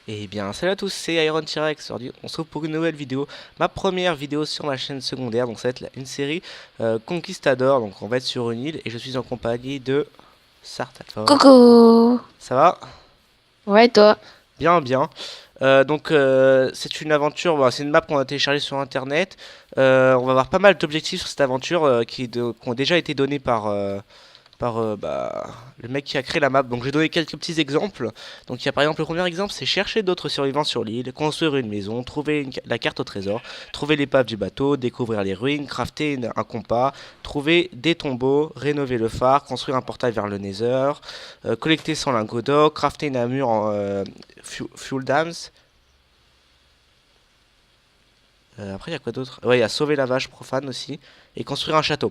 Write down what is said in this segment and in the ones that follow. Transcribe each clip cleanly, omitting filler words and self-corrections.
Eh bien, salut à tous, c'est Iron T-Rex. Aujourd'hui, on se retrouve pour une nouvelle vidéo. Ma première vidéo sur ma chaîne secondaire. Donc, ça va être une série Conquistador. Donc, on va être sur une île et je suis en compagnie de Sartalfort. Coucou! Ça va? Ouais, toi? Bien, bien. C'est une aventure, c'est une map qu'on a téléchargée sur internet. On va avoir pas mal d'objectifs sur cette aventure qui ont déjà été donnés par le mec qui a créé la map. Donc je vais donner quelques petits exemples. Donc il y a par exemple le premier exemple, c'est chercher d'autres survivants sur l'île, construire une maison, trouver la carte au trésor, trouver l'épave du bateau, découvrir les ruines, crafter un compas, trouver des tombeaux, rénover le phare, construire un portail vers le Nether, collecter 100 lingots d'or, crafter une armure en fuel dams. Après il y a quoi d'autre? Ouais, il y a sauver la vache profane aussi et construire un château.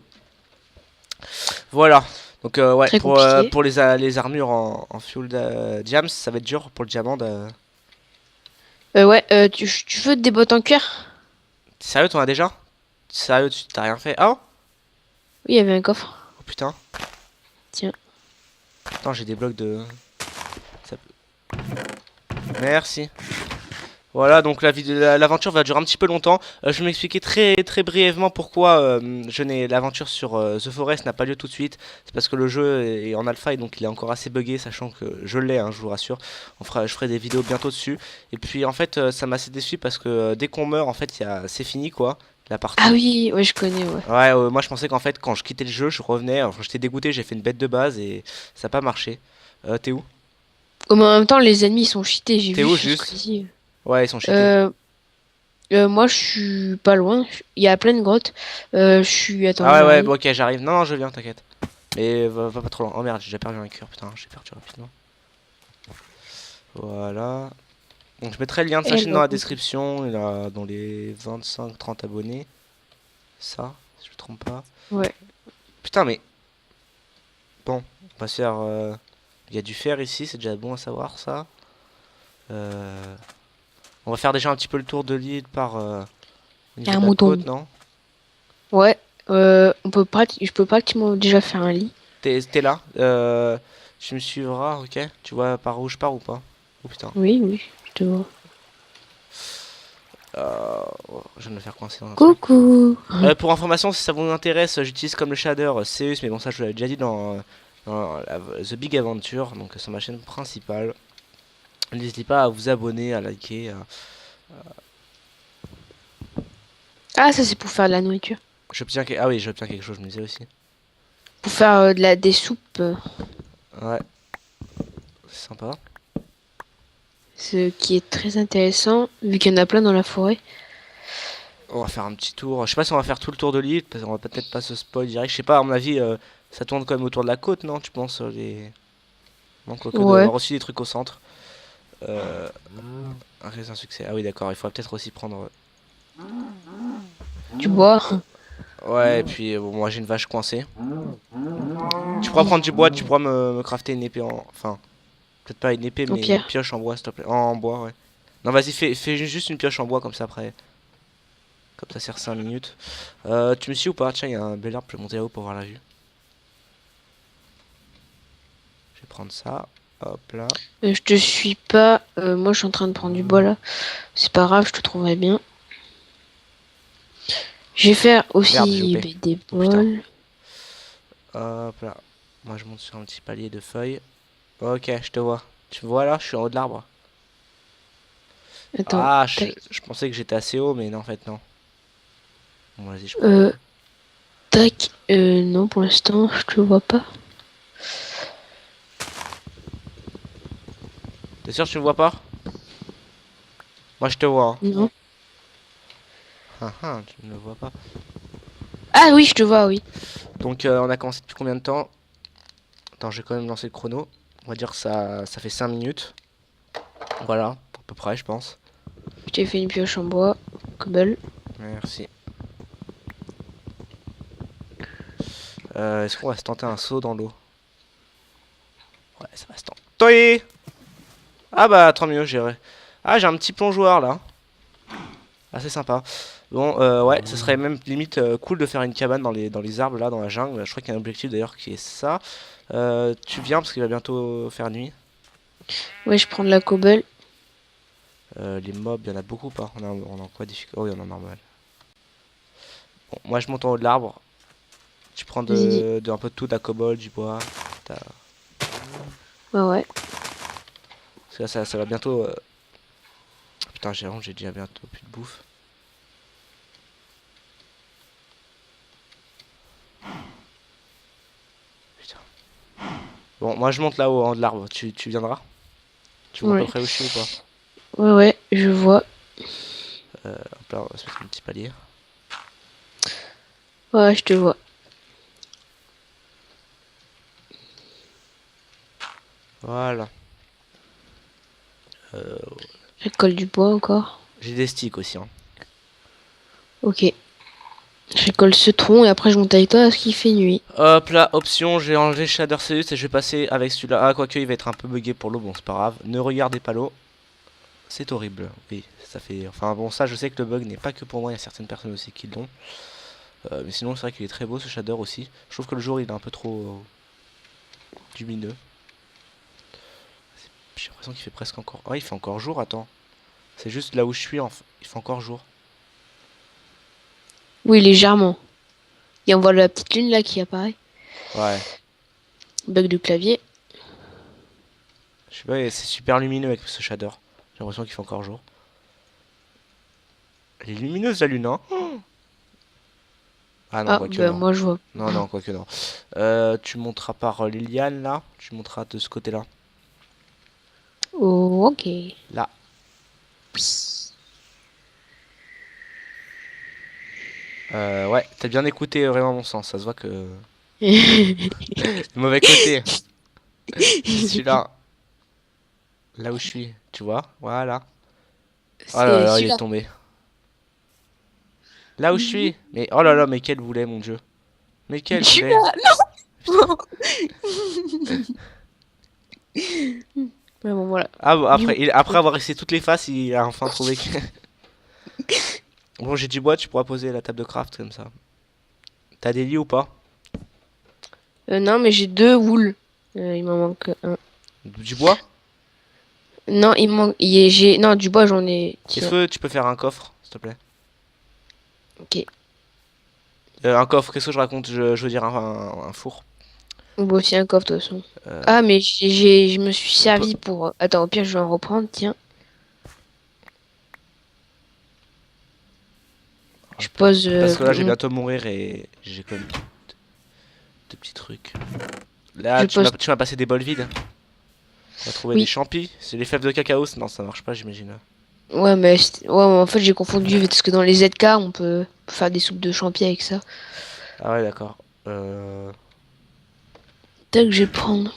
Voilà. Donc ouais, Très compliqué. pour les armures en fuel diams, ça va être dur pour le diamant. Ouais, tu veux des bottes en cuir? Sérieux, t'en as déjà? Sérieux, tu t'as rien fait? Ah oh. Oui, il y avait un coffre. Oh putain. Tiens. Attends, j'ai des blocs de... ça Merci. Voilà, donc l'aventure va durer un petit peu longtemps. Je vais m'expliquer très très brièvement pourquoi l'aventure sur The Forest n'a pas lieu tout de suite. C'est parce que le jeu est en alpha et donc il est encore assez buggé, sachant que je l'ai, hein, je vous rassure. Je ferai des vidéos bientôt dessus. Et puis en fait, ça m'a assez déçu parce que dès qu'on meurt, en fait, c'est fini quoi, la Ah partie. oui, ouais, je connais, ouais. Ouais, moi je pensais qu'en fait, quand je quittais le jeu, je revenais. Enfin, j'étais dégoûté, j'ai fait une bête de base et ça n'a pas marché. T'es où? Mais en même temps, les ennemis ils sont cheatés, j'ai T'es vu où sur ce juste? côté. Ouais, ils sont cheatés. Euh, Moi, je suis pas loin. Il y a plein de grottes. Je suis... Attends, Ah ouais, ouais, j'arrive. bon, ok, j'arrive. Non, non, je viens, t'inquiète. Mais va pas trop loin. Oh merde, j'ai déjà perdu un cœur, putain, j'ai perdu rapidement. Voilà. Donc je mettrai le lien de sa chaîne dans Hello. la description. Il a dans les 25-30 abonnés. Ça, si je me trompe pas. Ouais. Putain, mais bon, on va se faire. Il y a du fer ici, c'est déjà bon à savoir ça. Euh, On va faire déjà un petit peu le tour de l'île par au Il y niveau a un de la côte, mouton. non? Ouais. Je peux pratiquement déjà faire un lit. T'es là? Tu me suivras, ok? Tu vois par où je pars ou pas? Oh putain. Oui, oui, je te vois. Oh, je viens de me faire coincer dans un truc. Coucou! Pour information, si ça vous intéresse, j'utilise comme le shader Zeus, mais bon, ça je vous l'avais déjà dit dans The Big Adventure, donc sur ma chaîne principale. N'hésitez pas à vous abonner, à liker. Ah, ça c'est pour faire de la nourriture. Ah oui, j'obtiens quelque chose, je me disais aussi. Pour faire des soupes. Ouais, c'est sympa. Ce qui est très intéressant, vu qu'il y en a plein dans la forêt. On va faire un petit tour. Je sais pas si on va faire tout le tour de l'île, parce qu'on va peut-être pas se spoil direct. Je sais pas, à mon avis, ça tourne quand même autour de la côte, non? Tu penses non, quoique doit y Ouais. avoir aussi des trucs au centre. Euh, un succès. Ah oui, d'accord, il faudra peut-être aussi prendre. Du bois. Ouais, et puis bon, moi j'ai une vache coincée. Tu pourras prendre du bois, tu pourras me crafter une épée en. Enfin, peut-être pas une épée, En mais une pierre. pioche en bois, s'il te plaît. En bois, ouais. Non, vas-y, fais juste une pioche en bois comme ça après. Comme ça sert 5 minutes. Tu me suis ou pas? Tiens, il y a un bel arbre, je vais monter là-haut pour voir la vue. Je vais prendre ça. Hop là. Je te suis pas. Moi, je suis en train de prendre du bois là. C'est pas grave, je te trouverai bien. Je vais faire Merde, j'ai aussi loupé. des Oh putain. bols. Hop là. Moi je monte sur un petit palier de feuilles. Ok, je te vois. Tu me vois là? Je suis en haut de l'arbre. Attends. Ah, Tac. je pensais que j'étais assez haut, mais non, en fait, non. Bon, vas-y, je prends. Euh, Tac. Non, pour l'instant, je te vois pas. T'es sûr que tu me vois pas? Moi je te vois, hein. Non. Ah ah, tu ne me vois pas. Ah oui, je te vois, oui. Donc on a commencé depuis combien de temps? Attends, j'ai quand même lancé le chrono. On va dire que ça fait 5 minutes. Voilà, à peu près, je pense. Je t'ai fait une pioche en bois. Cobble. Merci. Est-ce qu'on va se tenter un saut dans l'eau? Ouais, ça va se tenter. Ah bah, tant mieux, j'ai un petit plongeoir là. Assez sympa. Bon, ouais, ce serait même limite cool de faire une cabane dans les arbres là, dans la jungle. Je crois qu'il y a un objectif d'ailleurs qui est ça. Tu viens parce qu'il va bientôt faire nuit. Ouais, je prends de la cobble. Les mobs, il y en a beaucoup pas. On a en quoi difficile? Oh, il y en a normal. Bon, moi je monte en haut de l'arbre. Tu prends Vas-y. un peu de tout, de la cobble, du bois. Ouais, ouais. Parce que là, ça va bientôt. Putain, j'ai honte, j'ai déjà bientôt plus de bouffe. Putain. Bon, moi je monte là-haut en haut de l'arbre. Tu viendras? Tu vois à peu Ouais. près où je suis ou pas? Ouais, ouais, je vois. Hop là, on va se mettre un petit palier. Ouais, je te vois. Voilà. Euh, Je colle du bois encore. j'ai des sticks aussi, hein. Ok. Je colle ce tronc et après je monte avec toi parce qu'il fait nuit. Hop là, option, j'ai enlevé Shader Seus et je vais passer avec celui-là. Ah, quoique il va être un peu bugué pour l'eau, bon, c'est pas grave. Ne regardez pas l'eau. C'est horrible. Oui, ça fait. Enfin bon, ça, je sais que le bug n'est pas que pour moi, il y a certaines personnes aussi qui l'ont. Mais sinon, c'est vrai qu'il est très beau ce shader aussi. Je trouve que le jour il est un peu trop lumineux. J'ai l'impression qu'il fait presque encore. Ah, il fait encore jour, attends. C'est juste là où je suis, il fait encore jour. Oui, légèrement. Et on voit la petite lune là qui apparaît. Ouais, Bug de clavier. je sais pas, c'est super lumineux avec ce shader. J'ai l'impression qu'il fait encore jour. Elle est lumineuse la lune, hein? Ah non, Ah, quoique ben non. moi je vois. Non, non, quoique non. Tu monteras par Liliane là. Tu monteras de ce côté-là. Oh, ok. Là. Ouais, t'as bien écouté vraiment mon sens. Ça se voit que. Le mauvais côté. C'est celui-là. Là où je suis. Tu vois? Voilà. Oh là C'est là, il est celui-là. tombé. Là où je suis. Mais oh là là, mais quel boulet, mon dieu. Mais quel boulet. Celui-là. Putain. Non. Ouais, bon, voilà. Ah bon, Du après, coup, après avoir essayé toutes les faces, il a enfin trouvé que. Bon, j'ai du bois, tu pourras poser la table de craft comme ça. T'as des lits ou pas? non, mais j'ai deux wools. Il m'en manque un. Du bois? Non, il me manque. J'ai... Non, du bois, j'en ai. Est-ce Tiens. que tu peux faire un coffre, s'il te plaît? Ok. Un coffre, qu'est-ce que je raconte? Je veux dire un four. On voit aussi un coffre, de toute façon. Euh, Ah, mais je me suis on peut. servi pour. Attends, au pire, je vais en reprendre. Tiens. Je pose. Parce que là, je vais bientôt mourir et j'ai quand même deux petits trucs. Là, Je pose. tu m'as passé des bols vides. On va trouver des Oui. champis. C'est les fèves de cacao. Non, ça marche pas, j'imagine. Ouais, mais ouais, en fait, j'ai confondu parce que dans les ZK, on peut faire des soupes de champignons avec ça. Ah ouais, d'accord. Euh... Tac, je vais prendre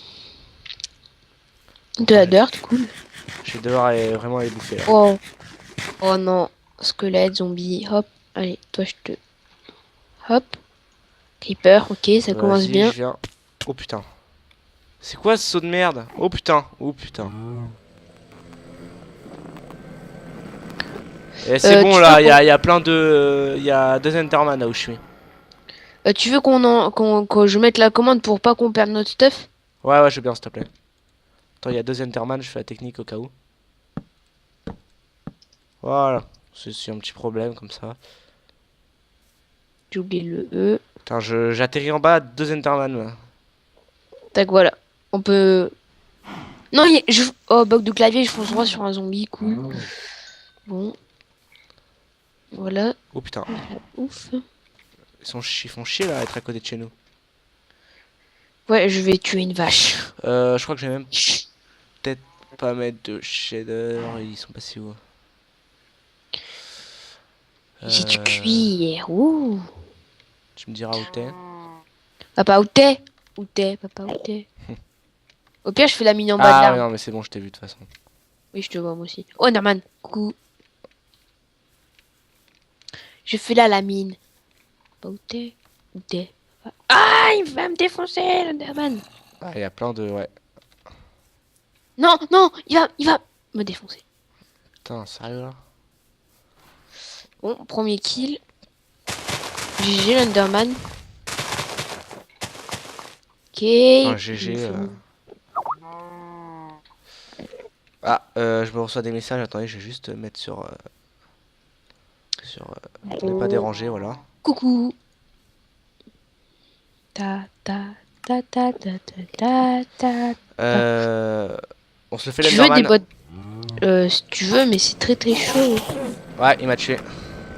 de la ouais, dirt, cool. je vais devoir vraiment aller bouffer là. Oh, oh non, squelette, zombie, hop. Allez, toi, je te. Hop. Creeper, ok, ça commence Vas-y, bien. je viens. Oh putain. C'est quoi ce saut de merde? Oh putain. Oh putain. Et c'est bon Tu veux là, il y a plein de. Il y a deux Enderman là où je suis. tu veux que je mette la commande pour pas qu'on perde notre stuff? Ouais, ouais, je veux bien, s'il te plaît. Attends, il y a deux Enderman, je fais la technique au cas où. Voilà. C'est un petit problème comme ça. J'ai oublié le E. Putain, j'atterris en bas, deux Enderman là. Tac, voilà. On peut. Non, oh, bug de clavier, je fonce droit sur un zombie, cool. Bon, voilà. Oh putain. Ouf. Ils font chier là à être à côté de chez nous. Ouais, je vais tuer une vache. Je crois que je vais même peut-être pas mettre de shader. Ils sont passés où? J'ai du Euh, cuir. Ouh. Tu me diras où t'es. Papa, où t'es? Où t'es, papa, où t'es? Au pire, je fais la mine en bas de Ah ouais, l'arbre. non, mais c'est bon, je t'ai vu de toute façon. Oui, je te vois, moi aussi. Oh, Norman. Coucou. Je fais là la mine. Papa, où t'es? Où t'es? Ah, il va me défoncer, l'Enderman. Ah, il y a plein de. Ouais. Non, non, il va me défoncer. Putain, sérieux là? Bon, premier kill. GG, l'Enderman. Ok. Putain, Il me GG. faut- Ah, je me reçois des messages. Attendez, je vais juste mettre sur ne pas déranger, voilà. Coucou. Ta ta ta ta ta ta ta ta. Ta. Euh, on se le fait Tu veux des l'Enderman. bottes si tu veux, mais c'est très très chaud. Ouais, il m'a tué.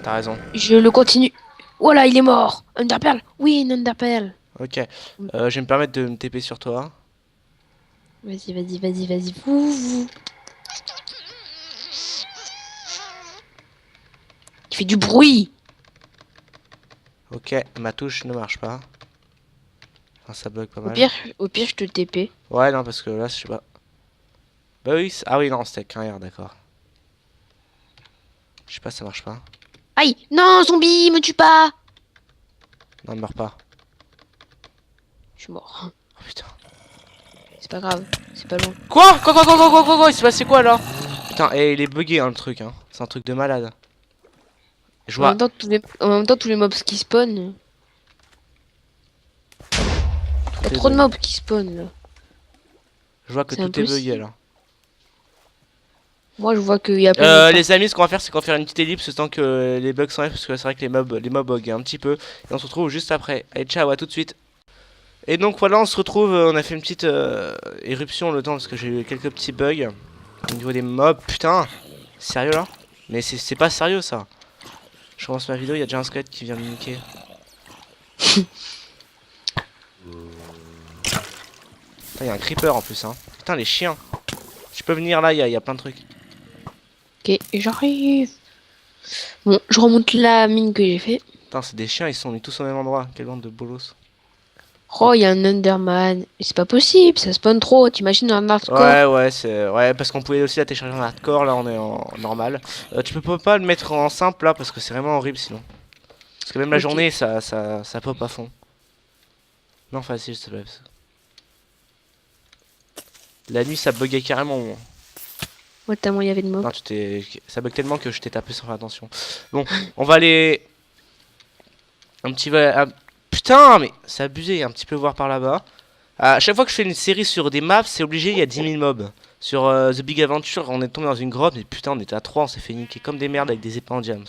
T'as raison. Je le continue. Voilà, il est mort. Underpearl. Oui, une Underpearl. Ok. Je vais me permettre de me TP sur toi. Vas-y, vas-y, vas-y, vas-y. Vous, vous. Il fait du bruit. Ok, ma touche ne marche pas. Enfin, ça bug pas Au mal. pire, au pire, je te TP. Ouais, non, parce que là, je sais pas. Bah oui, ah oui, non, c'était qu'un R, d'accord. Je sais pas, ça marche pas. Aïe. Non, zombie, me tue pas. Non, ne meurs pas. Je suis mort. Oh putain. C'est pas grave. C'est pas loin. Quoi? Il s'est passé quoi là? Putain, et il est bugué hein, le truc, hein. C'est un truc de malade. Je En vois, même temps, tous les mobs qui spawnent. Y a tout est trop de bugué. mobs qui spawnent là. Je vois que C'est tout est bugué impossible. là. Moi, je vois qu'il y a plein de mobs Les partout. amis, ce qu'on va faire, c'est qu'on va faire une petite ellipse le temps que les bugs s'enlèvent, parce que c'est vrai que les mobs bug un petit peu. Et on se retrouve juste après. Allez, ciao, à tout de suite. Et donc voilà, on se retrouve, on a fait une petite éruption le temps, parce que j'ai eu quelques petits bugs au niveau des mobs. Putain, sérieux là? Mais c'est pas sérieux ça. Je commence ma vidéo, il y a déjà un squelette qui vient me niquer. Putain, il y a un creeper en plus, hein. Putain, les chiens. Tu peux venir là, il y a plein de trucs. Ok, j'arrive. Bon, je remonte la mine que j'ai fait. Putain, c'est des chiens, ils sont mis tous au même endroit. Quelle bande de bolos. Oh, il y a un Enderman. C'est pas possible, ça spawn trop. T'imagines un hardcore? Ouais, ouais, parce qu'on pouvait aussi la télécharger en hardcore, là on est en normal. Tu peux pas le mettre en simple là, parce que c'est vraiment horrible sinon. Parce que même la Ok. journée, ça pop à fond. Non, facile, ça va. La nuit, ça buguait carrément. Moi. Ouais, tellement il y avait de mobs. Non, ça bug tellement que je t'ai tapé sans faire attention. Bon, on va aller un petit peu. Putain, mais c'est abusé, un petit peu voir par là-bas. À chaque fois que je fais une série sur des maps, c'est obligé, il y a 10 000 mobs. Sur The Big Adventure, on est tombé dans une grotte, mais putain, on était à 3, on s'est fait niquer comme des merdes avec des épées en diams.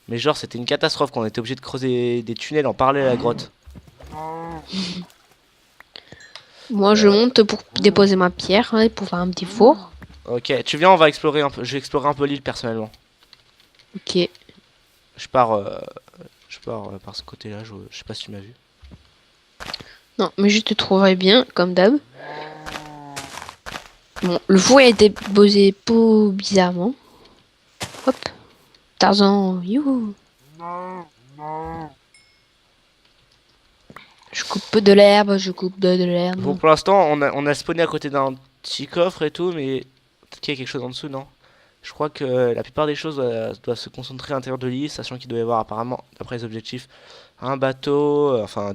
Mais genre, c'était une catastrophe quand on était obligé de creuser des tunnels en parallèle à la grotte. Moi, je monte pour déposer ma pierre, hein, pour faire un petit four. Ok, tu viens, on va explorer un peu. Je vais explorer un peu l'île personnellement. Ok. Je pars, par ce côté-là, je sais pas si tu m'as vu. Non, mais je te trouverai bien, comme d'hab. Bon, le four a été posé pour bizarrement. Hop. Tarzan, youhou. Je coupe de l'herbe, je coupe de Bon, l'herbe. pour l'instant, on a spawné à côté d'un petit coffre et tout, mais peut-être qu'il y a quelque chose en dessous, non? Je crois que la plupart des choses doivent se concentrer à l'intérieur de l'île, sachant qu'il doit y avoir apparemment, d'après les objectifs, un bateau, enfin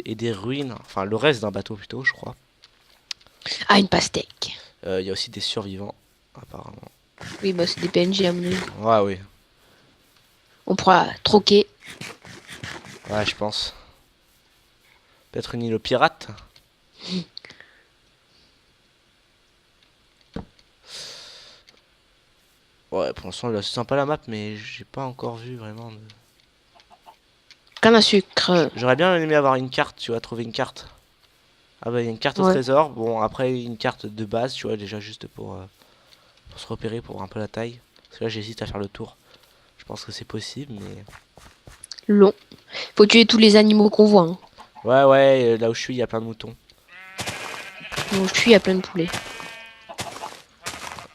et des ruines, enfin le reste d'un bateau plutôt, je crois. Ah, une pastèque. Il y a aussi des survivants, apparemment. Oui, bah c'est des PNJ à mon avis. Ouais, oui, On pourra troquer. ouais, je pense. Peut-être une île aux pirates. Ouais, pour l'instant, c'est sympa la map, mais j'ai pas encore vu vraiment. Canne à sucre. J'aurais bien aimé avoir une carte, tu vois, trouver une carte. Ah bah, il y a une carte au Ouais. trésor. Bon, après, une carte de base, tu vois, déjà juste pour se repérer, pour voir un peu la taille. Parce que là, j'hésite à faire le tour. Je pense que c'est possible, mais. Long. Faut tuer tous les animaux qu'on voit. Hein. Ouais, là où je suis, il y a plein de moutons. Donc, je suis à plein de poulets.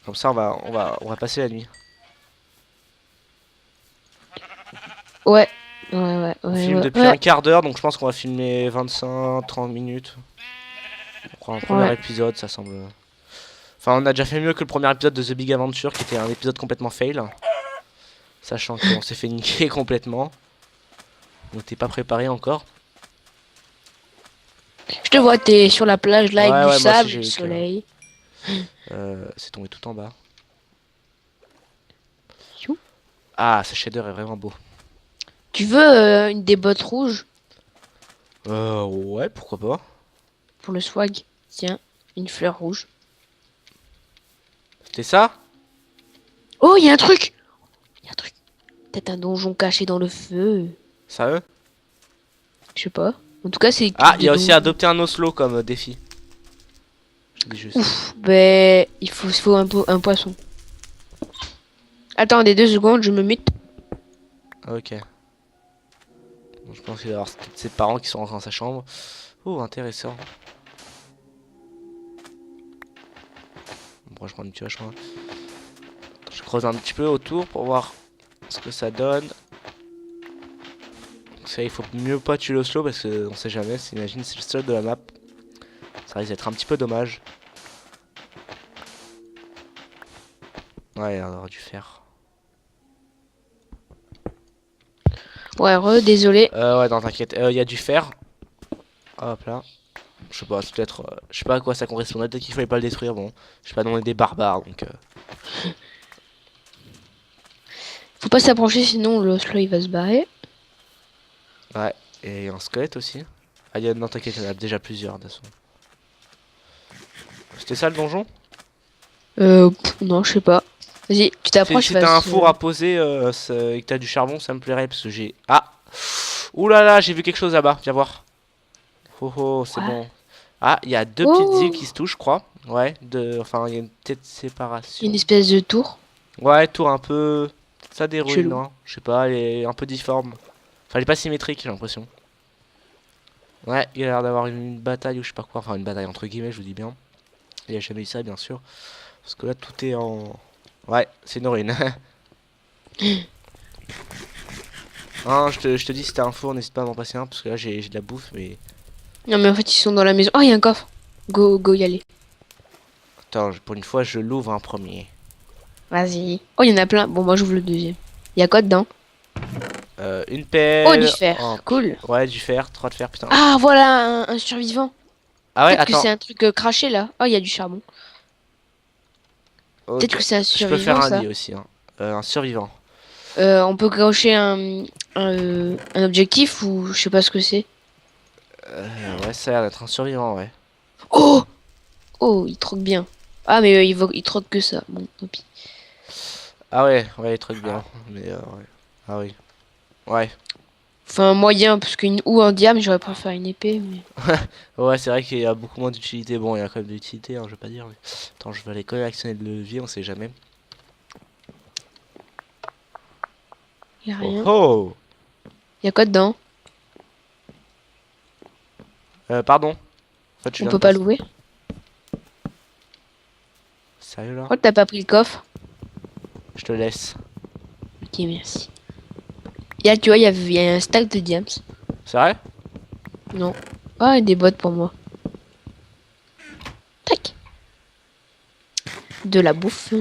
Comme ça, on va passer la nuit. Ouais. On filme depuis un quart d'heure, donc je pense qu'on va filmer 25-30 minutes. On prend un premier Ouais. épisode, ça semble. Enfin, on a déjà fait mieux que le premier épisode de The Big Adventure, qui était un épisode complètement fail. Sachant qu'on s'est fait niquer complètement. On n'était pas préparé encore. Je te vois, t'es sur la plage là avec Ouais, du moi aussi, sable, j'ai du eu que- soleil. C'est tombé tout en bas. Chou. Ah, ce shader est vraiment beau. Tu veux une des bottes rouges Ouais, pourquoi pas. pour le swag? Tiens, une fleur rouge. C'était ça? Oh, il y a un truc. Il y a un truc. Peut-être un donjon caché dans le feu. Sérieux? Je sais pas. En tout cas, c'est... Ah, il y a aussi adopter un oslo comme défi. Je dis juste. Ouf, ben... il faut un poisson. Attendez 2 secondes, je me mute. Ok. Bon, je pense qu'il va y avoir ses parents qui sont rentrés dans sa chambre. Oh, intéressant. Bon, je prends une pioche, moi. Je creuse un petit peu autour pour voir ce que ça donne. Ça, il faut mieux pas tuer le slow parce que on sait jamais. Imagine, c'est le seul de la map. Ça risque d'être un petit peu dommage. Ouais, on aurait dû faire. Ouais, désolé. Ouais, non, t'inquiète. Il y a du fer. Hop là. Je sais pas, c'est peut-être. Je sais pas à quoi ça correspondait. Peut-être qu'il fallait pas le détruire. Bon, je sais pas, non, on est des barbares donc. Faut pas s'approcher, sinon le slow il va se barrer. Ouais, et un squelette aussi. Ah, non, t'inquiète, il y en a déjà plusieurs de toute façon. C'était ça le donjon? Non, je sais pas. Vas-y, tu t'approches. Si t'as un four à poser et que t'as du charbon, ça me plairait parce que j'ai. Ah! Ouh là là, j'ai vu quelque chose là-bas, viens voir. Oh oh, c'est Ouais. bon. Ah, il y a deux petites îles qui se touchent, je crois. Ouais, enfin, il y a une petite séparation. Une espèce de tour. Ouais, tour un peu. Ça déroule, Chelou. non? Je sais pas, elle est un peu difforme. Enfin, elle est pas symétrique, j'ai l'impression. Ouais, il a l'air d'avoir une bataille ou je sais pas quoi. Enfin, une bataille entre guillemets, je vous dis bien. Il y a jamais eu ça, bien sûr. Parce que là, tout est en. Ouais, c'est une ruine. Hein, je te dis, si t'as un four, n'hésite pas à m'en passer un. Parce que là, j'ai de la bouffe, mais. Non, mais en fait, ils sont dans la maison. Oh, il y a un coffre. Go y aller. Attends, pour une fois, je l'ouvre en premier. Vas-y. Oh, il y en a plein. Bon, moi, j'ouvre le deuxième. Il y a quoi dedans? Une pelle. Oh, du fer. Oh, Cool. ouais, du fer, 3 de fer, putain. Ah, voilà un survivant. Ah ouais, Peut-être que attends. c'est un truc craché là. Oh, il y a du charbon. Ok. Peut-être que c'est un Je peux faire survivant un ça. lit aussi, hein. Un survivant. On peut cocher un objectif ou je sais pas ce que c'est. Ouais, ça a l'air d'être un survivant, ouais. Oh! Oh, il troque bien. Ah, mais il troque que ça. Bon, tant pis. Ah ouais, ouais, il truc bien. Mais ouais. Ah oui. Ouais. Enfin, moyen, parce qu'une houe en diamant, j'aurais préféré une épée. Mais... Ouais, c'est vrai qu'il y a beaucoup moins d'utilité. Bon, il y a quand même de l'utilité, hein, je vais pas dire. Mais... Attends, je vais aller quand même actionner le levier, on sait jamais. Y a Oh rien. oh! Y a quoi dedans? Pardon. En fait, On peut pas louer? Sérieux là? Pourquoi t'as pas pris le coffre? Je te laisse. Ok, merci. Tu vois, il y a un stack de diams. C'est vrai? Non. Ah, et des bottes pour moi. Tac. De la bouffe.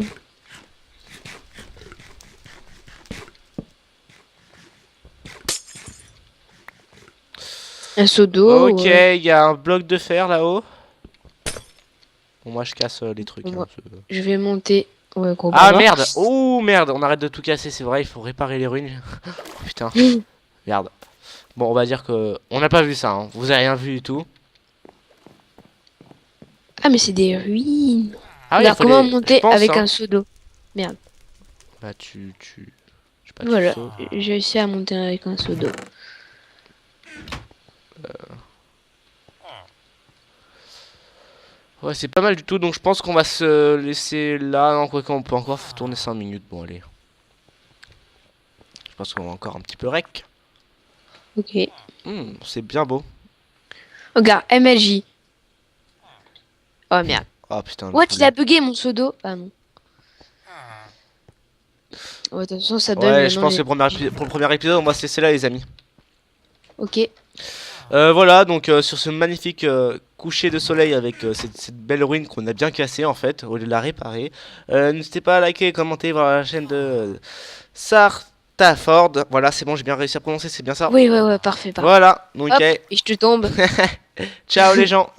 Un seau d'eau. Ok, il y a un bloc de fer là-haut. Bon, moi je casse les trucs. Moi, Hein, je vais monter. Ouais, gros Ah barbare. merde! Oh merde! On arrête de tout casser, c'est vrai, il faut réparer les ruines. Oh, putain, merde. Bon, on va dire que on n'a pas vu ça, hein. Vous avez rien vu du tout. Ah, mais c'est des ruines. Ah oui, Regarde faut comment les- je monter pense, avec hein. un seau d'eau. Merde. Bah je sais pas, Voilà. tu sautes. J'ai réussi à monter avec un seau d'eau. Ouais, c'est pas mal du tout, donc je pense qu'on va se laisser là. Non, quoi qu'on peut encore tourner 5 minutes. Bon, allez. Je pense qu'on va encore un petit peu rec. Ok. C'est bien beau. Regarde, MLJ. Oh merde. Oh putain. What, il a bugué mon seau d'eau? Ah non. Ouais, de toute façon, ça bug Ouais, je maintenant, pense que pour le premier épisode, on va se laisser là, les amis. Ok. Voilà, donc sur ce magnifique coucher de soleil avec cette belle ruine qu'on a bien cassée en fait, au lieu de la réparer. N'hésitez pas à liker, commenter, voir la chaîne de Sartaford. Voilà, c'est bon, j'ai bien réussi à prononcer, c'est bien ça. Oui, ouais, parfait, parfait. Voilà, donc Hop, et je te tombe. ciao les gens.